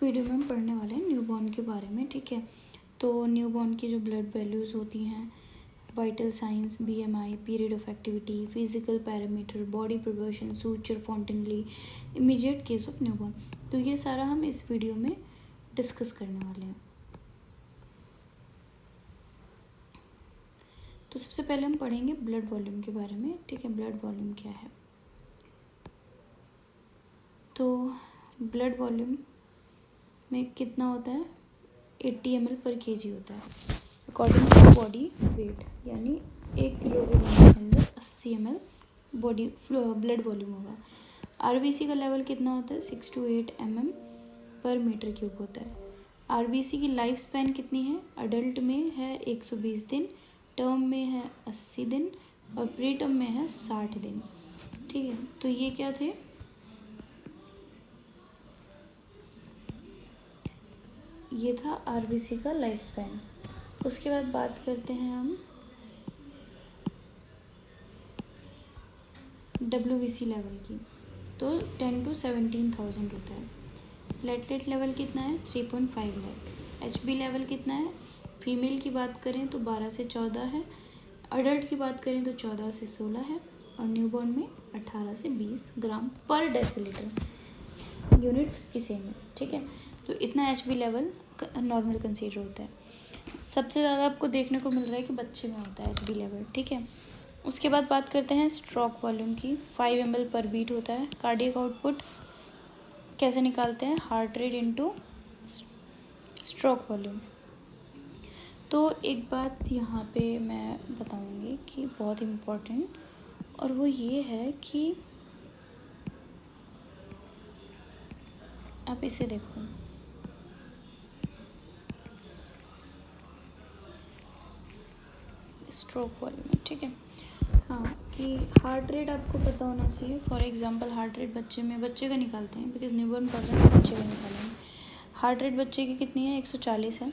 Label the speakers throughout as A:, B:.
A: Video में हम पढ़ने वाले हैं न्यूबॉर्न के बारे में, ठीक है। तो न्यूबॉर्न की जो ब्लड वैल्यूज़ होती हैं, vital signs, BMI, period of activity, physical parameter, body proportion, suture, fontanelle, immediate case of newborn, तो ये सारा हम इस वीडियो में डिस्कस करने वाले हैं। तो सबसे पहले हम पढ़ेंगे ब्लड वॉल्यूम के बारे में, ठीक है। ब्लड वॉल्यूम क्या है? तो ब्लड वॉल्यूम में कितना होता है? 80 ml पर kg होता है अकॉर्डिंग टू बॉडी वेट, यानी 1 किलोग्राम के अंदर 80 ml बॉडी ब्लड वॉल्यूम होगा। आरबीसी का लेवल कितना होता है? 6 to 8 mm पर मीटर क्यूब होता है। आरबीसी की लाइफ स्पैन कितनी है? अडल्ट में है 120 दिन, टर्म में है 80 दिन और प्री टर्म में है 60 दिन, ठीक है। तो ये क्या थे? ये था आरबीसी का लाइफ स्पैन। उसके बाद बात करते हैं हम डब्ल्यूबीसी लेवल की। तो 10 to 17,000 होता है। प्लेटलेट लेवल कितना है? 3.5 लाख। एचबी लेवल कितना है? फीमेल की बात करें तो 12 से 14 है, अडल्ट की बात करें तो 14 से 16 है और न्यूबॉर्न में 18 से 20 ग्राम पर डेसीलीटर, यूनिट की सेम है, ठीक है। तो इतना एचबी लेवल नॉर्मल कंसीडर होता है। सबसे ज़्यादा आपको देखने को मिल रहा है कि बच्चे में होता है एचबी लेवल, ठीक है। उसके बाद बात करते हैं स्ट्रोक वॉल्यूम की। 5 ml पर बीट होता है। कार्डियक आउटपुट कैसे निकालते हैं? Heart rate into stroke volume. तो एक बात यहाँ पे मैं बताऊँगी कि बहुत इम्पोर्टेंट, और वो ये है कि आप इसे देखो, स्ट्रोक वॉल्यूम, ठीक है। हाँ, कि हार्ट रेट आपको पता होना चाहिए। फॉर एग्जांपल हार्ट रेट बच्चे का निकालते हैं, बिकॉज न्यूबॉर्न पढ़ रहे हैं, बच्चे का निकालेंगे। हार्ट रेट बच्चे की कितनी है? 140 है।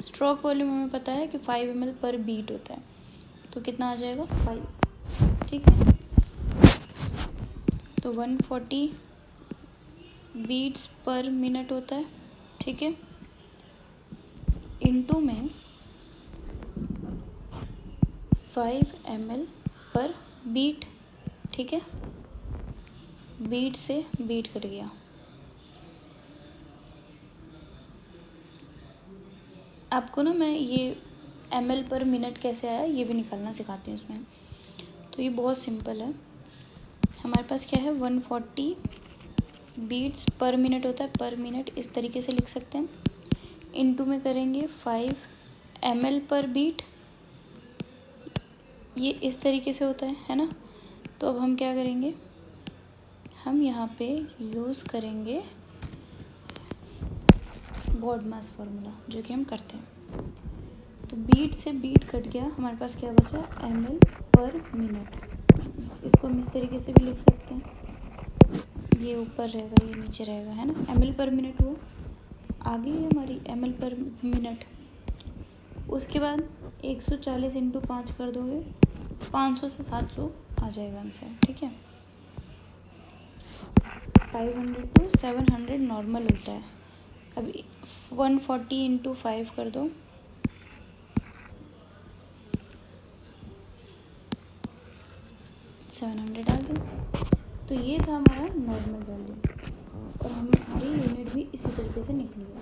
A: स्ट्रोक वॉल्यूम हमें पता है कि 5 ml पर बीट होता है, तो कितना आ जाएगा? 5, ठीक है। तो 140 बीट्स पर मिनट होता है, ठीक है। इनटू में 5 ml पर बीट, ठीक है। बीट से बीट कट गया। आपको ना मैं ये ml पर मिनट कैसे आया ये भी निकालना सिखाती हूँ इसमें। तो ये बहुत सिंपल है। हमारे पास क्या है? 140 बीट्स पर मिनट होता है, पर मिनट इस तरीके से लिख सकते हैं। इनटू में करेंगे 5 ml पर बीट, ये इस तरीके से होता है ना। तो अब हम क्या करेंगे? हम यहाँ पे यूज़ करेंगे बॉड मास फार्मूला, जो कि हम करते हैं। तो बीट से बीट कट गया, हमारे पास क्या बचा? ml पर मिनट। इसको हम इस तरीके से भी लिख सकते हैं, ये ऊपर रहेगा, ये नीचे रहेगा, है ना। ml पर मिनट हुआ, आगे है हमारी ml पर मिनट। उसके बाद 140 इंटू 5 कर दोगे, 500 से 700 आ जाएगा आंसर, ठीक है। 500 to 700 नॉर्मल होता है। अभी 140 इंटू 5 कर दो, 700 आ गया। तो ये था हमारा नॉर्मल वैल्यू, और हमारी यूनिट भी इसी तरीके से निकली है।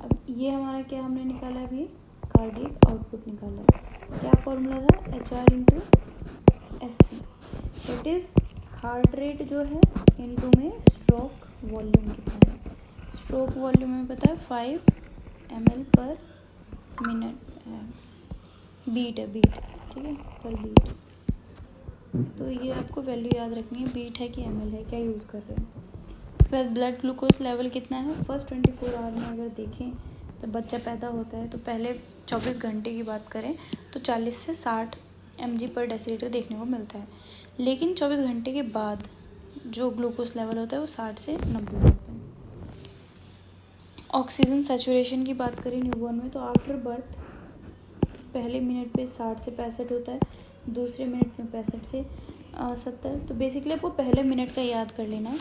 A: अब ये हमारा क्या हमने निकाला? अभी कार्डियक आउटपुट निकाला। क्या फॉर्मूला था? HR into SP, that is heart rate जो है इनटू में स्ट्रोक वॉल्यूम कितना है। स्ट्रोक वॉल्यूम में पता है 5 ml पर मिनट है, बीट है, बीट, ठीक है, पर बीट। तो ये आपको वैल्यू याद रखनी है, बीट है कि ml है, क्या यूज़ कर रहे हैं। उसके बाद ब्लड ग्लूकोज लेवल कितना है? फर्स्ट 24 आवर में अगर देखें तो बच्चा पैदा होता है तो पहले 24 घंटे की बात करें तो 40 से 60 mg पर डेसीलीटर देखने को मिलता है। लेकिन 24 घंटे के बाद जो ग्लूकोज लेवल होता है वो 60 से 90 होता है। ऑक्सीजन सैचुरेशन की बात करें न्यूबॉर्न में, तो आफ्टर बर्थ पहले मिनट पे 60 से 65 होता है, दूसरे मिनट में 65 से 70। तो बेसिकली आपको पहले मिनट का याद कर लेना है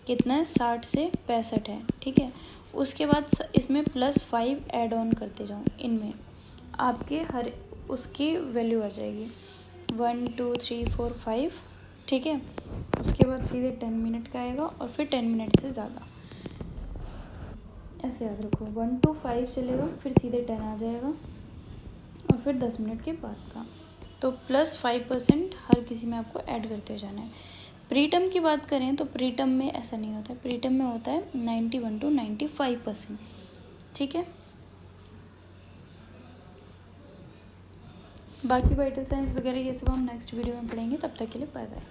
A: कितना है 60 से 65 है, ठीक है। उसके बाद इसमें +5 ऐड ऑन करते जाओ, इनमें आपके हर उसकी वैल्यू आ जाएगी 1 2 3 4 5, ठीक है। उसके बाद सीधे 10 मिनट का आएगा और फिर 10 मिनट से ज़्यादा, ऐसे याद रखो। 1 to 5 चलेगा, फिर सीधे 10 आ जाएगा और फिर 10 मिनट के बाद का। तो +5% हर किसी में आपको ऐड करते जाना है। प्रीटर्म की बात करें तो प्रीटर्म में ऐसा नहीं होता है, प्रीटर्म में होता है 91 to 95%, ठीक है। बाकी वाइटल साइंस वगैरह ये सब हम नेक्स्ट वीडियो में पढ़ेंगे। तब तक के लिए बाय बाय।